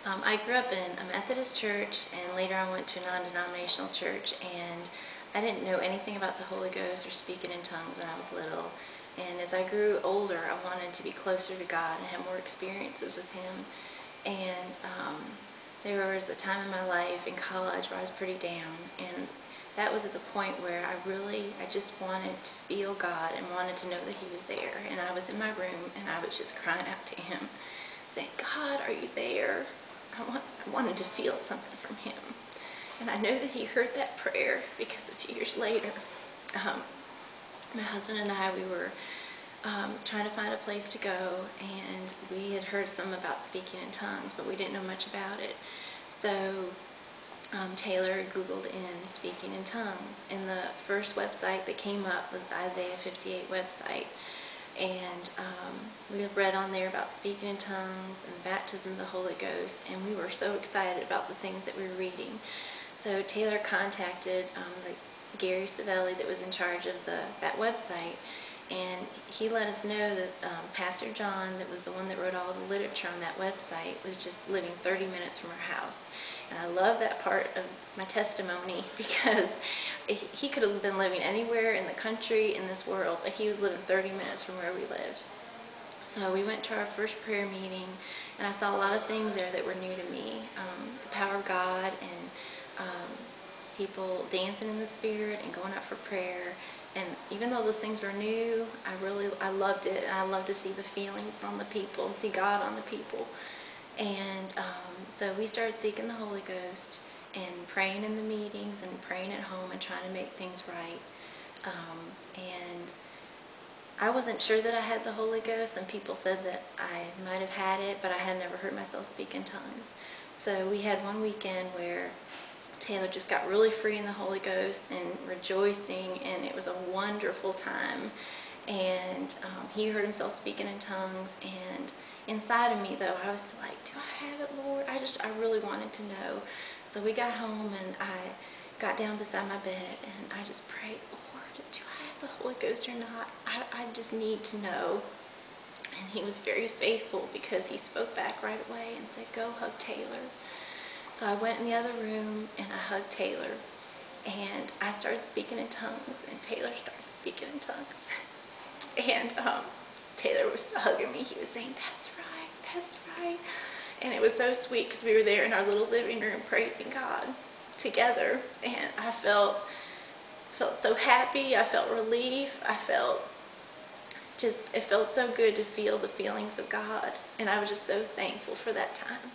I grew up in a Methodist church, and later I went to a non-denominational church, and I didn't know anything about the Holy Ghost or speaking in tongues when I was little. And as I grew older, I wanted to be closer to God and have more experiences with Him. And there was a time in my life in college where I was pretty down, and that was at the point where I just wanted to feel God and wanted to know that He was there. And I was in my room, and I was just crying out to Him, saying, God, are you there? I wanted to feel something from Him. And I know that He heard that prayer, because a few years later, my husband and I, we were trying to find a place to go, and we had heard some about speaking in tongues, but we didn't know much about it. So Taylor Googled in speaking in tongues, and the first website that came up was the Isaiah 58 website. And we read on there about speaking in tongues and baptism of the Holy Ghost, and we were so excited about the things that we were reading. So Taylor contacted Gary Savelli that was in charge of that website, and he let us know that Pastor John, that was the one that wrote all the literature on that website, was just living 30 minutes from our house. And I love that part of my testimony, because he could have been living anywhere in the country, in this world, but he was living 30 minutes from where we lived. So we went to our first prayer meeting, and I saw a lot of things there that were new to me. The power of God, and people dancing in the Spirit and going out for prayer. And even though those things were new, I loved it, and I loved to see the feelings on the people and see God on the people. And so we started seeking the Holy Ghost and praying in the meetings and praying at home and trying to make things right. And I wasn't sure that I had the Holy Ghost, and people said that I might have had it, but I had never heard myself speak in tongues. So we had one weekend where Taylor just got really free in the Holy Ghost and rejoicing, and it was a wonderful time. And he heard himself speaking in tongues, and inside of me, though, I was still like, do I have it, Lord? I really wanted to know. So we got home, and I got down beside my bed, and I just prayed, Lord, do I have the Holy Ghost or not? I just need to know. And He was very faithful, because He spoke back right away and said, go hug Taylor. So I went in the other room, and I hugged Taylor, and I started speaking in tongues, and Taylor started speaking in tongues. And Taylor was hugging me. He was saying, that's right. And it was so sweet, because we were there in our little living room praising God together, and I felt so happy. I felt relief. It felt so good to feel the feelings of God, and I was just so thankful for that time.